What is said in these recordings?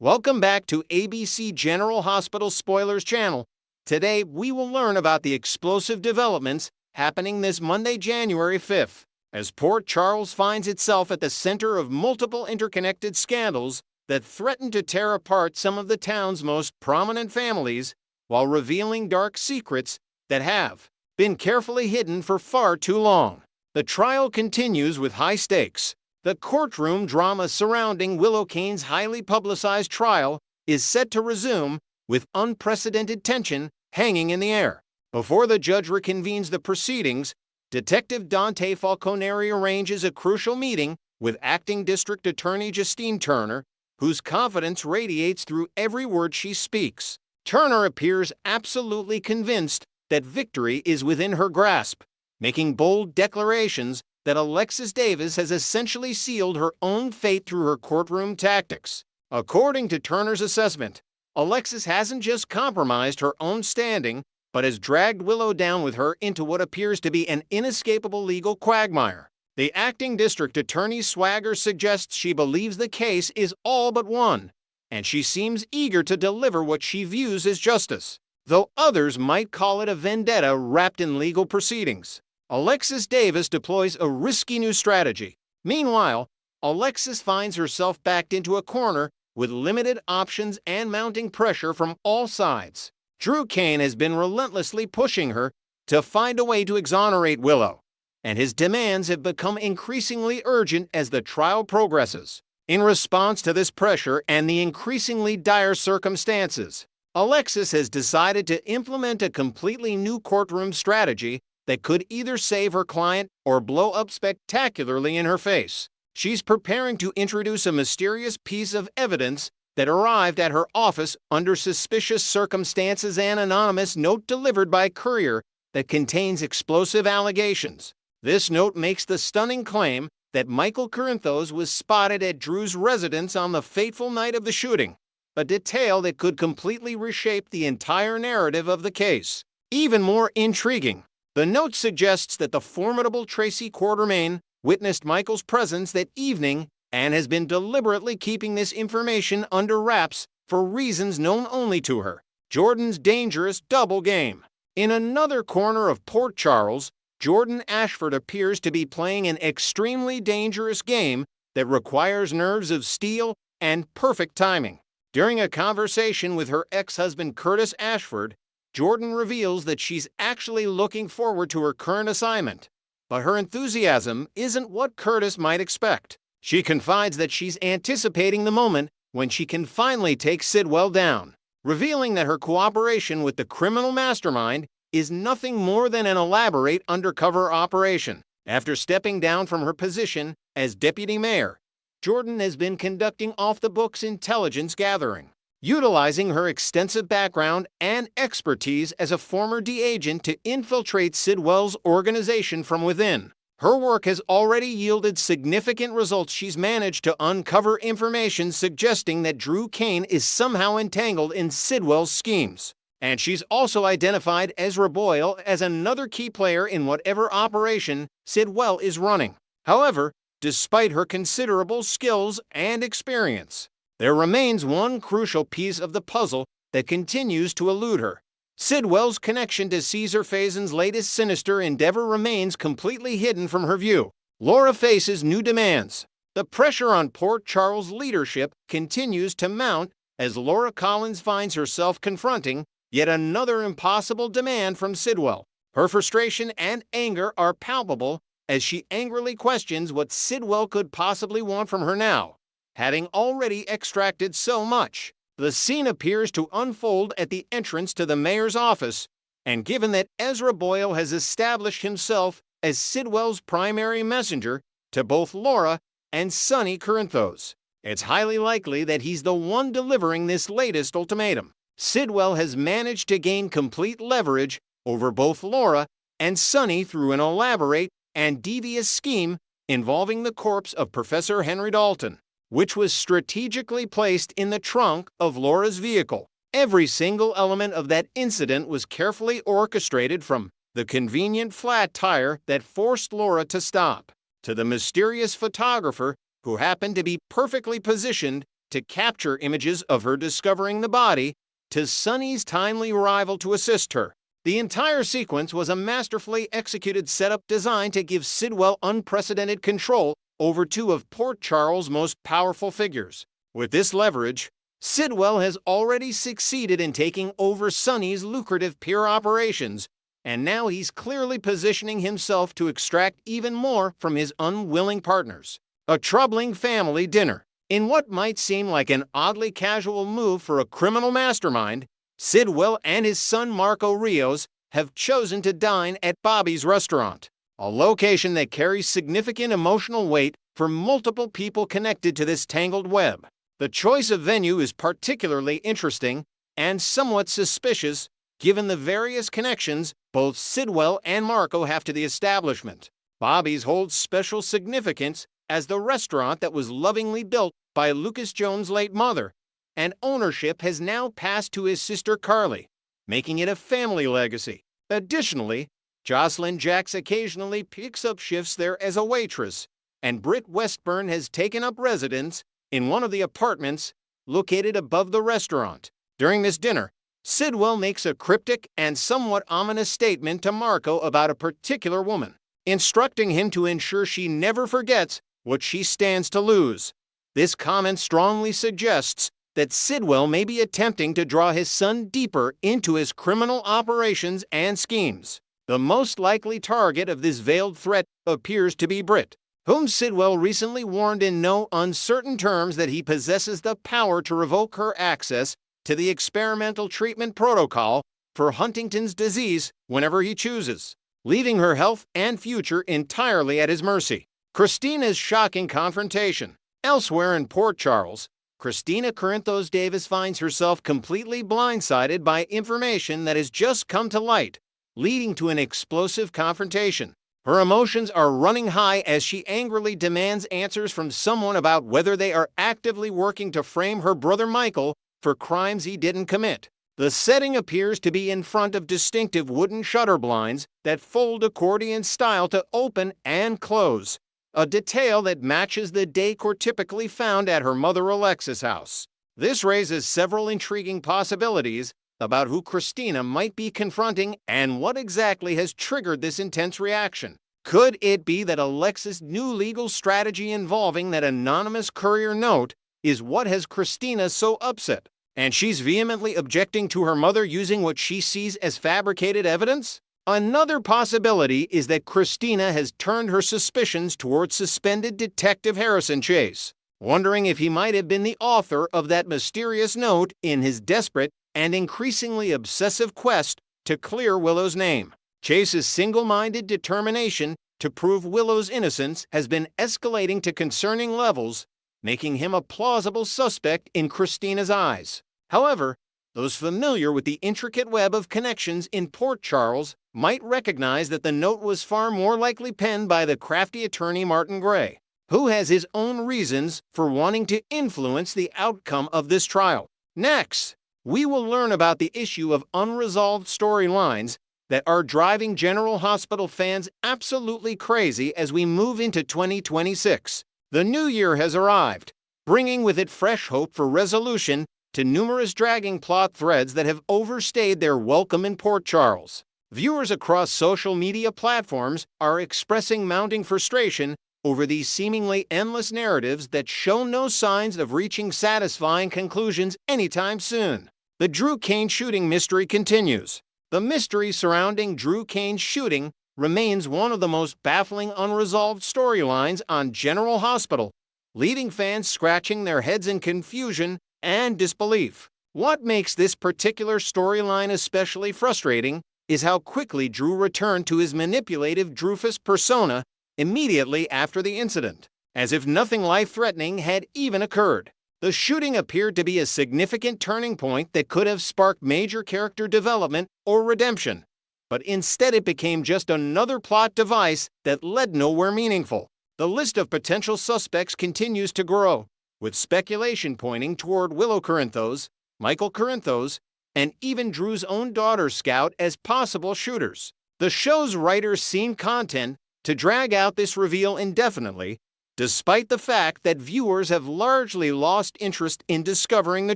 Welcome back to ABC General Hospital Spoilers channel. Today, we will learn about the explosive developments happening this Monday, January 5th, as Port Charles finds itself at the center of multiple interconnected scandals that threaten to tear apart some of the town's most prominent families while revealing dark secrets that have been carefully hidden for far too long. The trial continues with high stakes. The courtroom drama surrounding Willow Kane's highly publicized trial is set to resume with unprecedented tension hanging in the air. Before the judge reconvenes the proceedings, Detective Dante Falconeri arranges a crucial meeting with Acting District Attorney Justine Turner, whose confidence radiates through every word she speaks. Turner appears absolutely convinced that victory is within her grasp, making bold declarations that Alexis Davis has essentially sealed her own fate through her courtroom tactics. According to Turner's assessment, Alexis hasn't just compromised her own standing, but has dragged Willow down with her into what appears to be an inescapable legal quagmire. The acting district attorney's swagger suggests she believes the case is all but won, and she seems eager to deliver what she views as justice, though others might call it a vendetta wrapped in legal proceedings. Alexis Davis deploys a risky new strategy. Meanwhile, Alexis finds herself backed into a corner with limited options and mounting pressure from all sides. Drew Kane has been relentlessly pushing her to find a way to exonerate Willow, and his demands have become increasingly urgent as the trial progresses. In response to this pressure and the increasingly dire circumstances, Alexis has decided to implement a completely new courtroom strategy that could either save her client or blow up spectacularly in her face. She's preparing to introduce a mysterious piece of evidence that arrived at her office under suspicious circumstances, an anonymous note delivered by courier that contains explosive allegations. This note makes the stunning claim that Michael Corinthos was spotted at Drew's residence on the fateful night of the shooting, a detail that could completely reshape the entire narrative of the case. Even more intriguing, the note suggests that the formidable Tracy Quartermain witnessed Michael's presence that evening and has been deliberately keeping this information under wraps for reasons known only to her. Jordan's dangerous double game. In another corner of Port Charles, Jordan Ashford appears to be playing an extremely dangerous game that requires nerves of steel and perfect timing. During a conversation with her ex-husband Curtis Ashford, Jordan reveals that she's actually looking forward to her current assignment, but her enthusiasm isn't what Curtis might expect. She confides that she's anticipating the moment when she can finally take Sidwell down, revealing that her cooperation with the criminal mastermind is nothing more than an elaborate undercover operation. After stepping down from her position as deputy mayor, Jordan has been conducting off-the-books intelligence gathering, utilizing her extensive background and expertise as a former D agent to infiltrate Sidwell's organization from within. Her work has already yielded significant results. She's managed to uncover information suggesting that Drew Kane is somehow entangled in Sidwell's schemes. And she's also identified Ezra Boyle as another key player in whatever operation Sidwell is running. However, despite her considerable skills and experience, there remains one crucial piece of the puzzle that continues to elude her. Sidwell's connection to Caesar Faison's latest sinister endeavor remains completely hidden from her view. Laura faces new demands. The pressure on Port Charles' leadership continues to mount as Laura Collins finds herself confronting yet another impossible demand from Sidwell. Her frustration and anger are palpable as she angrily questions what Sidwell could possibly want from her now, having already extracted so much. The scene appears to unfold at the entrance to the mayor's office, and given that Ezra Boyle has established himself as Sidwell's primary messenger to both Laura and Sonny Corinthos, it's highly likely that he's the one delivering this latest ultimatum. Sidwell has managed to gain complete leverage over both Laura and Sonny through an elaborate and devious scheme involving the corpse of Professor Henry Dalton, which was strategically placed in the trunk of Laura's vehicle. Every single element of that incident was carefully orchestrated, from the convenient flat tire that forced Laura to stop, to the mysterious photographer who happened to be perfectly positioned to capture images of her discovering the body, to Sunny's timely arrival to assist her. The entire sequence was a masterfully executed setup designed to give Sidwell unprecedented control over two of Port Charles' most powerful figures. With this leverage, Sidwell has already succeeded in taking over Sunny's lucrative peer operations, and now he's clearly positioning himself to extract even more from his unwilling partners. A troubling family dinner. In what might seem like an oddly casual move for a criminal mastermind, Sidwell and his son Marco Rios have chosen to dine at Bobby's restaurant, a location that carries significant emotional weight for multiple people connected to this tangled web. The choice of venue is particularly interesting and somewhat suspicious given the various connections both Sidwell and Marco have to the establishment. Bobby's holds special significance as the restaurant that was lovingly built by Lucas Jones' late mother, and ownership has now passed to his sister Carly, making it a family legacy. Additionally, Jocelyn Jacks occasionally picks up shifts there as a waitress, and Britt Westburn has taken up residence in one of the apartments located above the restaurant. During this dinner, Sidwell makes a cryptic and somewhat ominous statement to Marco about a particular woman, instructing him to ensure she never forgets what she stands to lose. This comment strongly suggests that Sidwell may be attempting to draw his son deeper into his criminal operations and schemes. The most likely target of this veiled threat appears to be Britt, whom Sidwell recently warned in no uncertain terms that he possesses the power to revoke her access to the experimental treatment protocol for Huntington's disease whenever he chooses, leaving her health and future entirely at his mercy. Kristina's shocking confrontation. Elsewhere in Port Charles, Kristina Corinthos Davis finds herself completely blindsided by information that has just come to light, leading to an explosive confrontation. Her emotions are running high as she angrily demands answers from someone about whether they are actively working to frame her brother Michael for crimes he didn't commit. The setting appears to be in front of distinctive wooden shutter blinds that fold accordion style to open and close, a detail that matches the decor typically found at her mother Alexis' house. This raises several intriguing possibilities about who Kristina might be confronting and what exactly has triggered this intense reaction. Could it be that Alexis' new legal strategy involving that anonymous courier note is what has Kristina so upset, and she's vehemently objecting to her mother using what she sees as fabricated evidence? Another possibility is that Kristina has turned her suspicions towards suspended Detective Harrison Chase, wondering if he might have been the author of that mysterious note in his desperate and increasingly obsessive quest to clear Willow's name. Chase's single-minded determination to prove Willow's innocence has been escalating to concerning levels, making him a plausible suspect in Kristina's eyes. However, those familiar with the intricate web of connections in Port Charles might recognize that the note was far more likely penned by the crafty attorney Martin Gray, who has his own reasons for wanting to influence the outcome of this trial. Next, we will learn about the issue of unresolved storylines that are driving General Hospital fans absolutely crazy as we move into 2026. The new year has arrived, bringing with it fresh hope for resolution to numerous dragging plot threads that have overstayed their welcome in Port Charles. Viewers across social media platforms are expressing mounting frustration over these seemingly endless narratives that show no signs of reaching satisfying conclusions anytime soon. The Drew Cain shooting mystery continues. The mystery surrounding Drew Cain's shooting remains one of the most baffling unresolved storylines on General Hospital, leaving fans scratching their heads in confusion and disbelief. What makes this particular storyline especially frustrating is how quickly Drew returned to his manipulative Drufus persona immediately after the incident, as if nothing life-threatening had even occurred. The shooting appeared to be a significant turning point that could have sparked major character development or redemption, but instead it became just another plot device that led nowhere meaningful. The list of potential suspects continues to grow, with speculation pointing toward Willow Corinthos, Michael Corinthos, and even Drew's own daughter Scout as possible shooters. The show's writers seem content to drag out this reveal indefinitely, despite the fact that viewers have largely lost interest in discovering the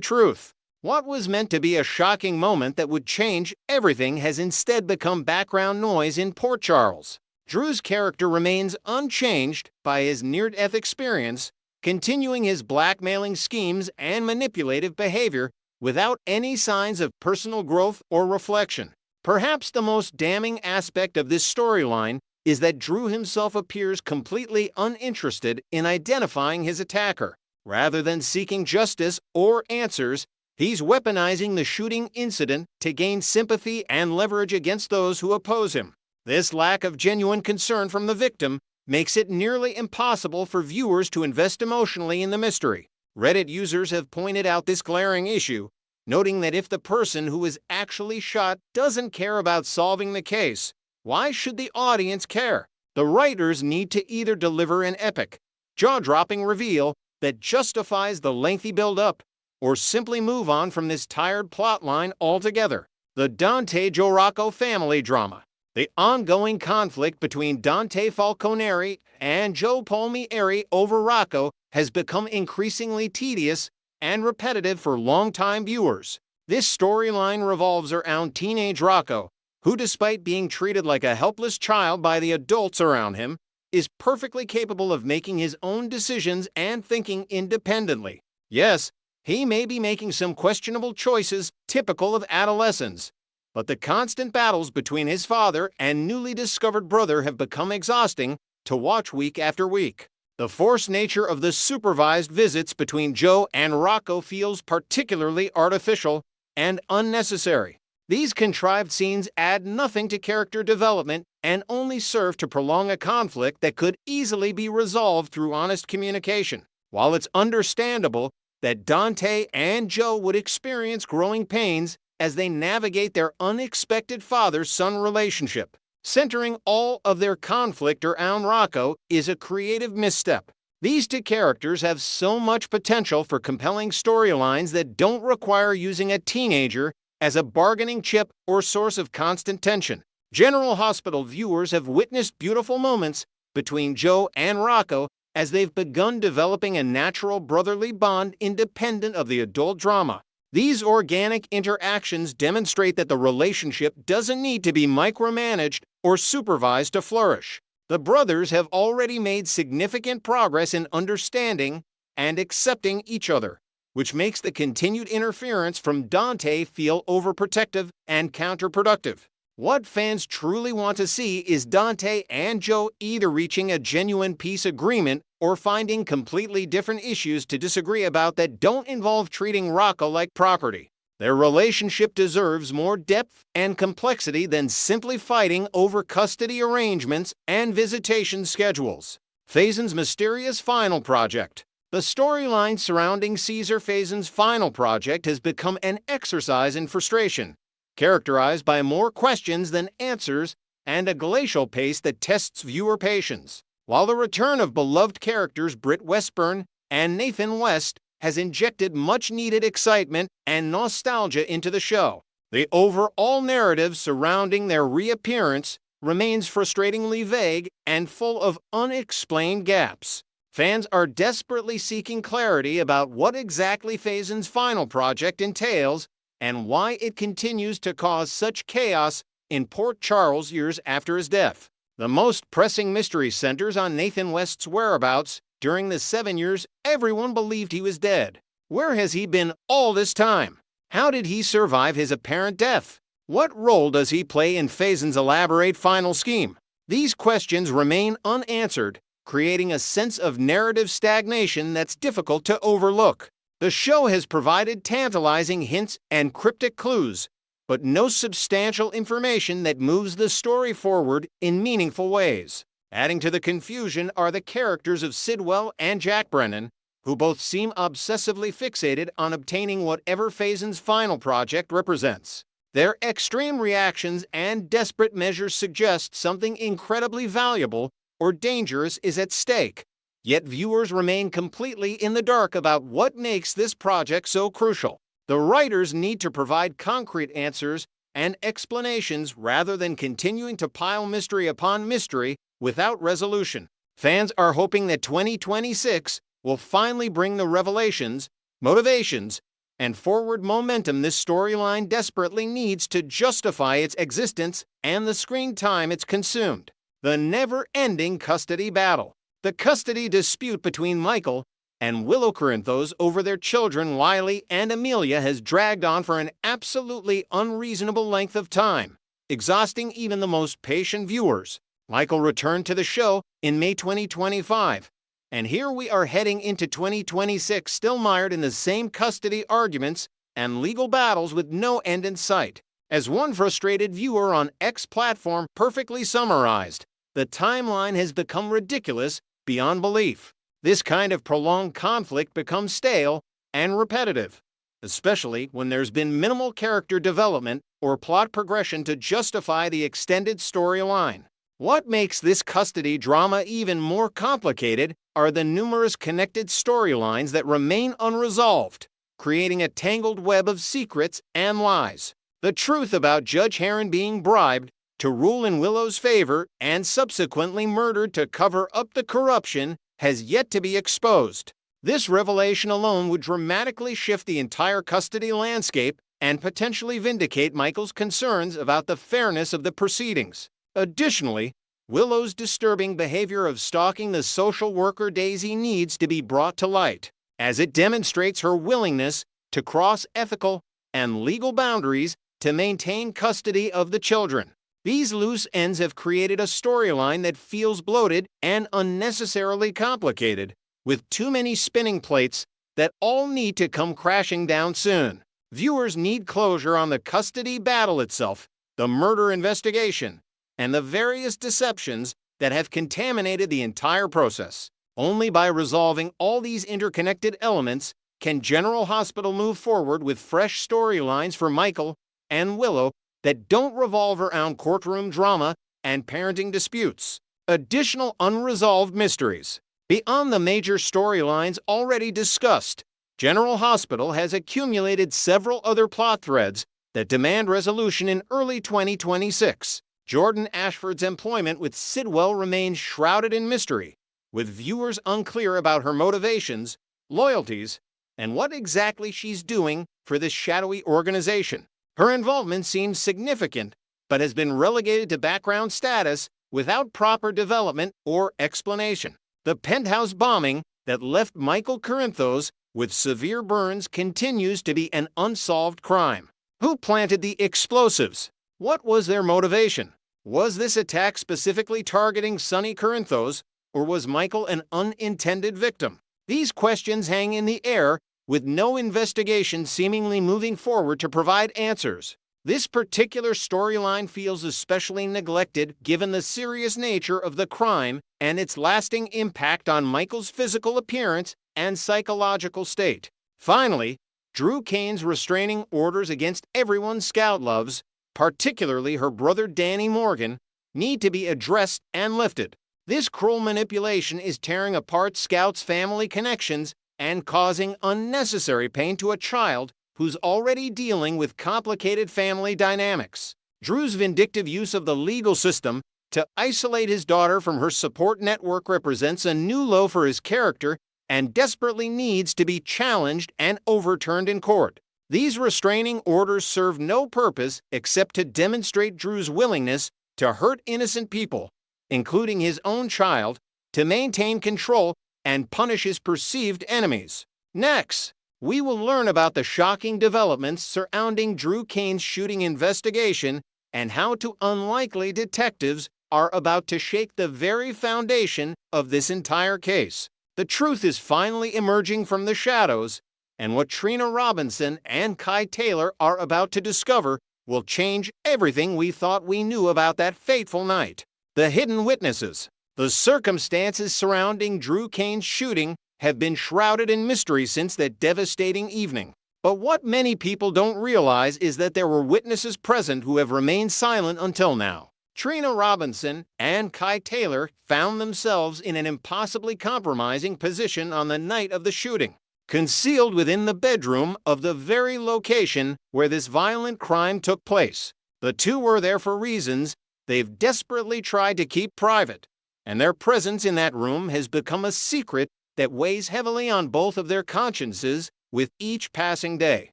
truth. What was meant to be a shocking moment that would change everything has instead become background noise in Port Charles. Drew's character remains unchanged by his near-death experience, continuing his blackmailing schemes and manipulative behavior without any signs of personal growth or reflection. Perhaps the most damning aspect of this storyline is that Drew himself appears completely uninterested in identifying his attacker. Rather than seeking justice or answers, he's weaponizing the shooting incident to gain sympathy and leverage against those who oppose him. This lack of genuine concern from the victim makes it nearly impossible for viewers to invest emotionally in the mystery. Reddit users have pointed out this glaring issue, noting that if the person who was actually shot doesn't care about solving the case, why should the audience care? The writers need to either deliver an epic, jaw-dropping reveal that justifies the lengthy build-up, or simply move on from this tired plotline altogether. The Dante Gioracco family drama. The ongoing conflict between Dante Falconeri and Joe Palmieri over Rocco has become increasingly tedious and repetitive for longtime viewers. This storyline revolves around teenage Rocco, who, despite being treated like a helpless child by the adults around him, is perfectly capable of making his own decisions and thinking independently. Yes, he may be making some questionable choices typical of adolescence, but the constant battles between his father and newly discovered brother have become exhausting to watch week after week. The forced nature of the supervised visits between Joe and Rocco feels particularly artificial and unnecessary. These contrived scenes add nothing to character development and only serve to prolong a conflict that could easily be resolved through honest communication. While it's understandable that Dante and Joe would experience growing pains as they navigate their unexpected father-son relationship, centering all of their conflict around Rocco is a creative misstep. These two characters have so much potential for compelling storylines that don't require using a teenager as a bargaining chip or source of constant tension. General Hospital viewers have witnessed beautiful moments between Joe and Rocco as they've begun developing a natural brotherly bond independent of the adult drama. These organic interactions demonstrate that the relationship doesn't need to be micromanaged or supervised to flourish. The brothers have already made significant progress in understanding and accepting each other, which makes the continued interference from Dante feel overprotective and counterproductive. What fans truly want to see is Dante and Joe either reaching a genuine peace agreement or finding completely different issues to disagree about that don't involve treating Rocco like property. Their relationship deserves more depth and complexity than simply fighting over custody arrangements and visitation schedules. Faison's mysterious final project. The storyline surrounding Caesar Faison's final project has become an exercise in frustration, characterized by more questions than answers and a glacial pace that tests viewer patience. While the return of beloved characters Britt Westburn and Nathan West has injected much-needed excitement and nostalgia into the show, the overall narrative surrounding their reappearance remains frustratingly vague and full of unexplained gaps. Fans are desperately seeking clarity about what exactly Faison's final project entails and why it continues to cause such chaos in Port Charles years after his death. The most pressing mystery centers on Nathan West's whereabouts. During the 7 years everyone believed he was dead. Where has he been all this time? How did he survive his apparent death? What role does he play in Faison's elaborate final scheme? These questions remain unanswered, creating a sense of narrative stagnation that's difficult to overlook. The show has provided tantalizing hints and cryptic clues, but no substantial information that moves the story forward in meaningful ways. Adding to the confusion are the characters of Sidwell and Jack Brennan, who both seem obsessively fixated on obtaining whatever Faison's final project represents. Their extreme reactions and desperate measures suggest something incredibly valuable or dangerous is at stake, yet viewers remain completely in the dark about what makes this project so crucial. The writers need to provide concrete answers and explanations rather than continuing to pile mystery upon mystery without resolution. Fans are hoping that 2026 will finally bring the revelations, motivations, and forward momentum this storyline desperately needs to justify its existence and the screen time it's consumed. The never-ending custody battle. The custody dispute between Michael and Willow Corinthos over their children Wiley and Amelia has dragged on for an absolutely unreasonable length of time, exhausting even the most patient viewers. Michael returned to the show in May 2025, and here we are heading into 2026 still mired in the same custody arguments and legal battles with no end in sight. As one frustrated viewer on X platform perfectly summarized, the timeline has become ridiculous beyond belief. This kind of prolonged conflict becomes stale and repetitive, especially when there's been minimal character development or plot progression to justify the extended storyline. What makes this custody drama even more complicated are the numerous connected storylines that remain unresolved, creating a tangled web of secrets and lies. The truth about Judge Heron being bribed to rule in Willow's favor and subsequently murdered to cover up the corruption has yet to be exposed. This revelation alone would dramatically shift the entire custody landscape and potentially vindicate Michael's concerns about the fairness of the proceedings. Additionally, Willow's disturbing behavior of stalking the social worker Daisy needs to be brought to light, as it demonstrates her willingness to cross ethical and legal boundaries to maintain custody of the children. These loose ends have created a storyline that feels bloated and unnecessarily complicated, with too many spinning plates that all need to come crashing down soon. Viewers need closure on the custody battle itself, the murder investigation, and the various deceptions that have contaminated the entire process. Only by resolving all these interconnected elements can General Hospital move forward with fresh storylines for Michael and Willow that don't revolve around courtroom drama and parenting disputes. Additional unresolved mysteries. Beyond the major storylines already discussed, General Hospital has accumulated several other plot threads that demand resolution in early 2026. Jordan Ashford's employment with Sidwell remains shrouded in mystery, with viewers unclear about her motivations, loyalties, and what exactly she's doing for this shadowy organization. Her involvement seems significant, but has been relegated to background status without proper development or explanation. The penthouse bombing that left Michael Corinthos with severe burns continues to be an unsolved crime. Who planted the explosives? What was their motivation? Was this attack specifically targeting Sonny Corinthos, or was Michael an unintended victim? These questions hang in the air, with no investigation seemingly moving forward to provide answers. This particular storyline feels especially neglected given the serious nature of the crime and its lasting impact on Michael's physical appearance and psychological state. Finally, Drew Kane's restraining orders against everyone Scout loves, particularly her brother Danny Morgan, need to be addressed and lifted. This cruel manipulation is tearing apart Scout's family connections and causing unnecessary pain to a child who's already dealing with complicated family dynamics. Drew's vindictive use of the legal system to isolate his daughter from her support network represents a new low for his character and desperately needs to be challenged and overturned in court. These restraining orders serve no purpose except to demonstrate Drew's willingness to hurt innocent people, including his own child, to maintain control and punish his perceived enemies. Next, we will learn about the shocking developments surrounding Drew Kane's shooting investigation and how two unlikely detectives are about to shake the very foundation of this entire case. The truth is finally emerging from the shadows, and what Trina Robinson and Kai Taylor are about to discover will change everything we thought we knew about that fateful night. The hidden witnesses. The circumstances surrounding Drew Kane's shooting have been shrouded in mystery since that devastating evening. But what many people don't realize is that there were witnesses present who have remained silent until now. Trina Robinson and Kai Taylor found themselves in an impossibly compromising position on the night of the shooting, concealed within the bedroom of the very location where this violent crime took place. The two were there for reasons they've desperately tried to keep private, and their presence in that room has become a secret that weighs heavily on both of their consciences with each passing day.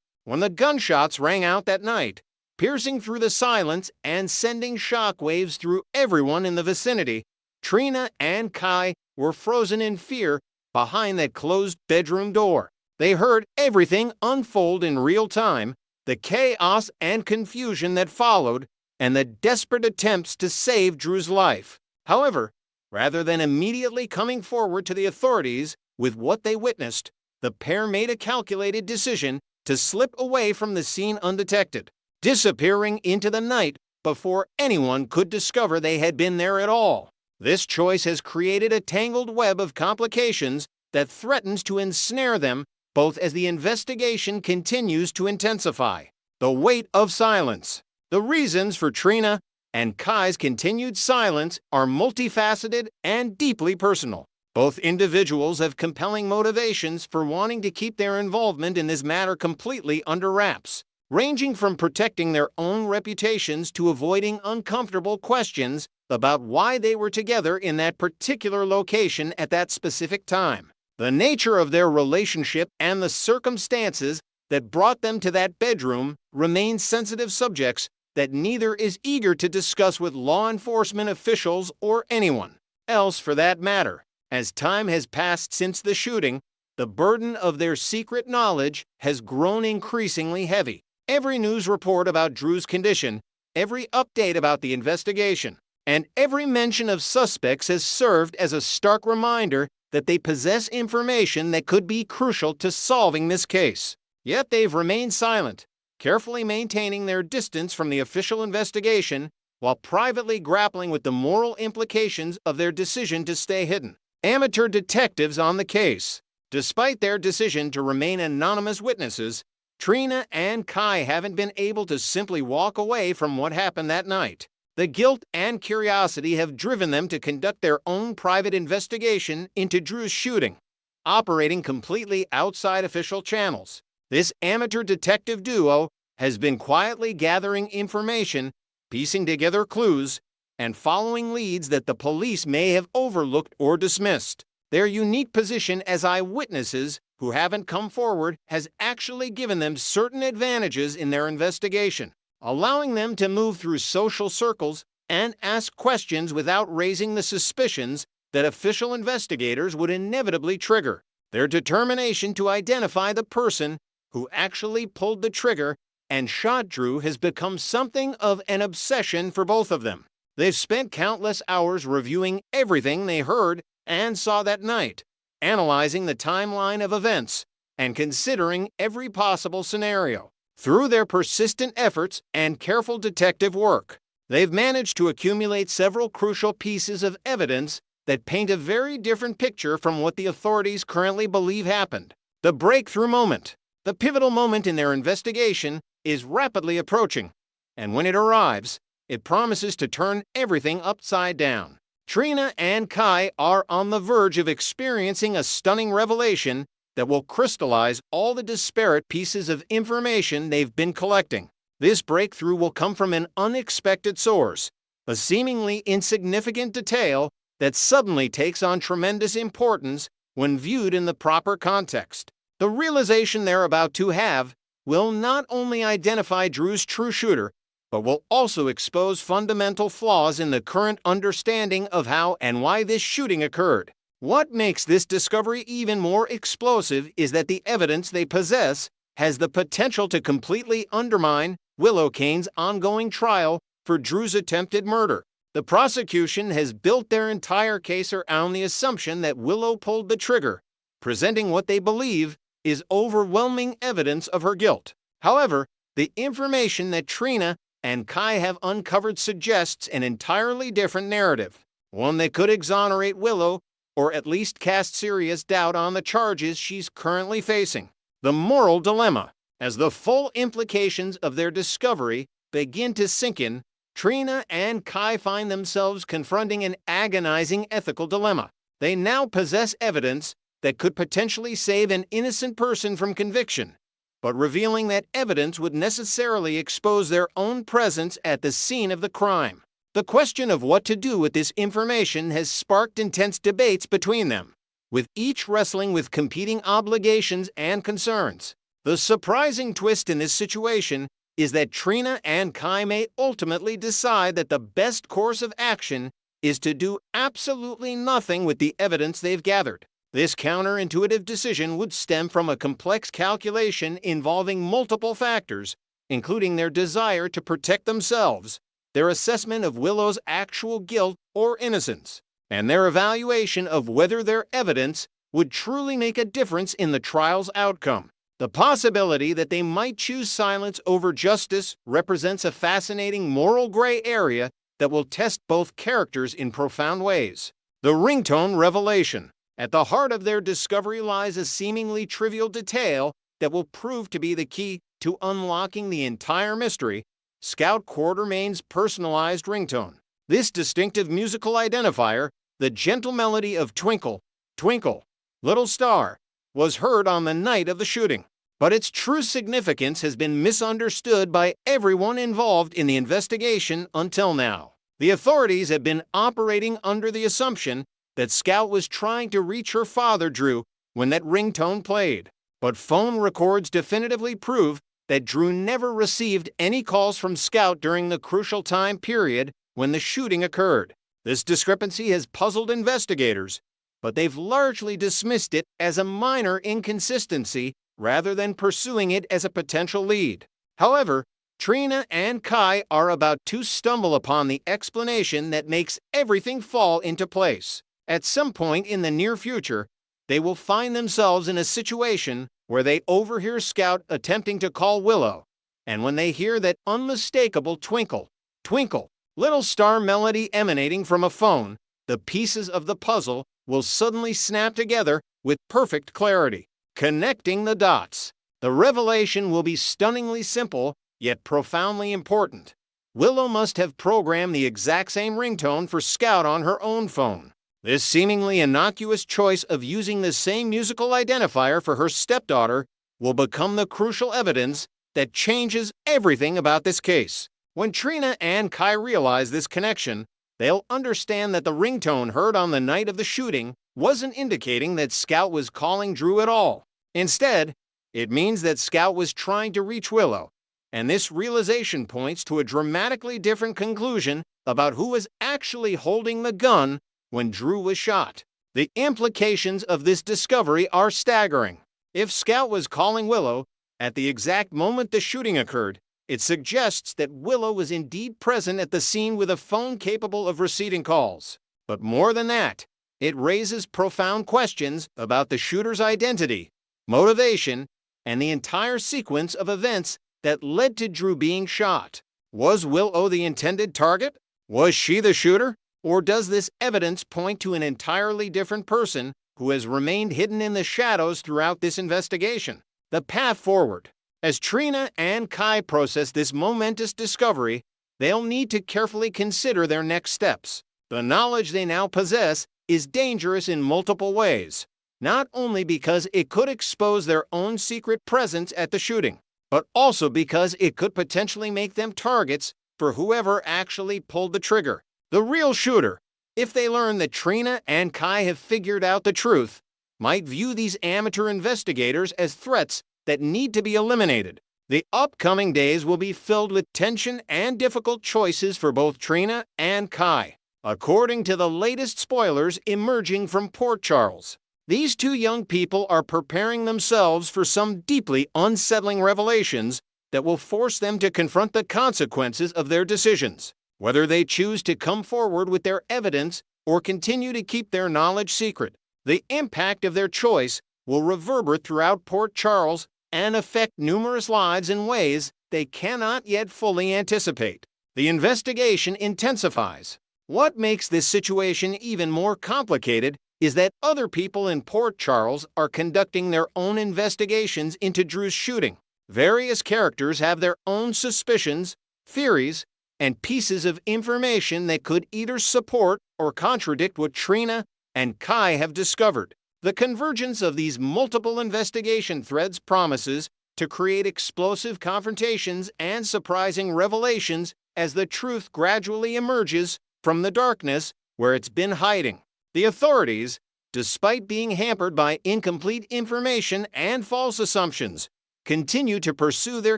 When the gunshots rang out that night, piercing through the silence and sending shockwaves through everyone in the vicinity, Trina and Kai were frozen in fear behind that closed bedroom door. They heard everything unfold in real time, the chaos and confusion that followed, and the desperate attempts to save Drew's life. However, rather than immediately coming forward to the authorities with what they witnessed, the pair made a calculated decision to slip away from the scene undetected, disappearing into the night before anyone could discover they had been there at all. This choice has created a tangled web of complications that threatens to ensnare them both as the investigation continues to intensify. The weight of silence. The reasons for Trina and Kai's continued silence are multifaceted and deeply personal. Both individuals have compelling motivations for wanting to keep their involvement in this matter completely under wraps, ranging from protecting their own reputations to avoiding uncomfortable questions about why they were together in that particular location at that specific time. The nature of their relationship and the circumstances that brought them to that bedroom remain sensitive subjects that neither is eager to discuss with law enforcement officials or anyone else for that matter. As time has passed since the shooting, the burden of their secret knowledge has grown increasingly heavy. Every news report about Drew's condition, every update about the investigation, and every mention of suspects has served as a stark reminder that they possess information that could be crucial to solving this case. Yet they've remained silent, carefully maintaining their distance from the official investigation while privately grappling with the moral implications of their decision to stay hidden. Amateur detectives on the case. Despite their decision to remain anonymous witnesses, Trina and Kai haven't been able to simply walk away from what happened that night. The guilt and curiosity have driven them to conduct their own private investigation into Drew's shooting, operating completely outside official channels. This amateur detective duo has been quietly gathering information, piecing together clues, and following leads that the police may have overlooked or dismissed. Their unique position as eyewitnesses who haven't come forward has actually given them certain advantages in their investigation, allowing them to move through social circles and ask questions without raising the suspicions that official investigators would inevitably trigger. Their determination to identify the person who actually pulled the trigger and shot Drew has become something of an obsession for both of them. They've spent countless hours reviewing everything they heard and saw that night, analyzing the timeline of events, and considering every possible scenario. Through their persistent efforts and careful detective work, they've managed to accumulate several crucial pieces of evidence that paint a very different picture from what the authorities currently believe happened. The breakthrough moment, the pivotal moment in their investigation, is rapidly approaching, and when it arrives, it promises to turn everything upside down. Trina and Kai are on the verge of experiencing a stunning revelation that will crystallize all the disparate pieces of information they've been collecting. This breakthrough will come from an unexpected source, a seemingly insignificant detail that suddenly takes on tremendous importance when viewed in the proper context. The realization they're about to have will not only identify Drew's true shooter, but will also expose fundamental flaws in the current understanding of how and why this shooting occurred. What makes this discovery even more explosive is that the evidence they possess has the potential to completely undermine Willow Kane's ongoing trial for Drew's attempted murder. The prosecution has built their entire case around the assumption that Willow pulled the trigger, presenting what they believe is overwhelming evidence of her guilt. However, the information that Trina and Kai have uncovered suggests an entirely different narrative, one that could exonerate Willow or at least cast serious doubt on the charges she's currently facing. The moral dilemma. As the full implications of their discovery begin to sink in, Trina and Kai find themselves confronting an agonizing ethical dilemma. They now possess evidence that could potentially save an innocent person from conviction, but revealing that evidence would necessarily expose their own presence at the scene of the crime. The question of what to do with this information has sparked intense debates between them, with each wrestling with competing obligations and concerns. The surprising twist in this situation is that Trina and Kai may ultimately decide that the best course of action is to do absolutely nothing with the evidence they've gathered. This counterintuitive decision would stem from a complex calculation involving multiple factors, including their desire to protect themselves, their assessment of Willow's actual guilt or innocence, and their evaluation of whether their evidence would truly make a difference in the trial's outcome. The possibility that they might choose silence over justice represents a fascinating moral gray area that will test both characters in profound ways. The ringtone revelation. At the heart of their discovery lies a seemingly trivial detail that will prove to be the key to unlocking the entire mystery: Scout Quartermain's personalized ringtone. This distinctive musical identifier, the gentle melody of Twinkle, Twinkle, Little Star, was heard on the night of the shooting. But its true significance has been misunderstood by everyone involved in the investigation until now. The authorities have been operating under the assumption that Scout was trying to reach her father, Drew, when that ringtone played. But phone records definitively prove that Drew never received any calls from Scout during the crucial time period when the shooting occurred. This discrepancy has puzzled investigators, but they've largely dismissed it as a minor inconsistency rather than pursuing it as a potential lead. However, Trina and Kai are about to stumble upon the explanation that makes everything fall into place. At some point in the near future, they will find themselves in a situation where they overhear Scout attempting to call Willow, and when they hear that unmistakable twinkle, twinkle, little star melody emanating from a phone, the pieces of the puzzle will suddenly snap together with perfect clarity, connecting the dots. The revelation will be stunningly simple, yet profoundly important. Willow must have programmed the exact same ringtone for Scout on her own phone. This seemingly innocuous choice of using the same musical identifier for her stepdaughter will become the crucial evidence that changes everything about this case. When Trina and Kai realize this connection, they'll understand that the ringtone heard on the night of the shooting wasn't indicating that Scout was calling Drew at all. Instead, it means that Scout was trying to reach Willow, and this realization points to a dramatically different conclusion about who was actually holding the gun when Drew was shot. The implications of this discovery are staggering. If Scout was calling Willow at the exact moment the shooting occurred, it suggests that Willow was indeed present at the scene with a phone capable of receiving calls. But more than that, it raises profound questions about the shooter's identity, motivation, and the entire sequence of events that led to Drew being shot. Was Willow the intended target? Was she the shooter? Or does this evidence point to an entirely different person who has remained hidden in the shadows throughout this investigation? The path forward. As Trina and Kai process this momentous discovery, they'll need to carefully consider their next steps. The knowledge they now possess is dangerous in multiple ways, not only because it could expose their own secret presence at the shooting, but also because it could potentially make them targets for whoever actually pulled the trigger. The real shooter, if they learn that Trina and Kai have figured out the truth, might view these amateur investigators as threats that need to be eliminated. The upcoming days will be filled with tension and difficult choices for both Trina and Kai. According to the latest spoilers emerging from Port Charles, these two young people are preparing themselves for some deeply unsettling revelations that will force them to confront the consequences of their decisions. Whether they choose to come forward with their evidence or continue to keep their knowledge secret, the impact of their choice will reverberate throughout Port Charles and affect numerous lives in ways they cannot yet fully anticipate. The investigation intensifies. What makes this situation even more complicated is that other people in Port Charles are conducting their own investigations into Drew's shooting. Various characters have their own suspicions, theories, and pieces of information that could either support or contradict what Trina and Kai have discovered. The convergence of these multiple investigation threads promises to create explosive confrontations and surprising revelations as the truth gradually emerges from the darkness where it's been hiding. The authorities, despite being hampered by incomplete information and false assumptions, continue to pursue their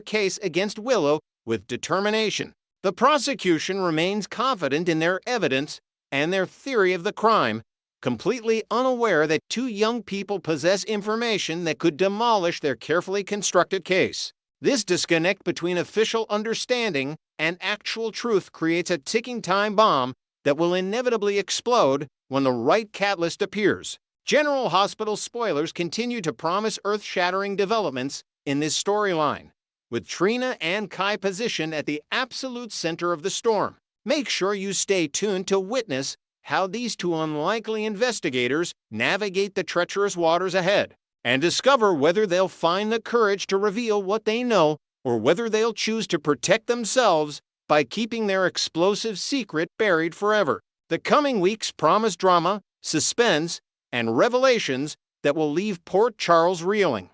case against Willow with determination. The prosecution remains confident in their evidence and their theory of the crime, completely unaware that two young people possess information that could demolish their carefully constructed case. This disconnect between official understanding and actual truth creates a ticking time bomb that will inevitably explode when the right catalyst appears. General Hospital spoilers continue to promise earth-shattering developments in this storyline, with Trina and Kai positioned at the absolute center of the storm. Make sure you stay tuned to witness how these two unlikely investigators navigate the treacherous waters ahead, and discover whether they'll find the courage to reveal what they know or whether they'll choose to protect themselves by keeping their explosive secret buried forever. The coming weeks promise drama, suspense, and revelations that will leave Port Charles reeling.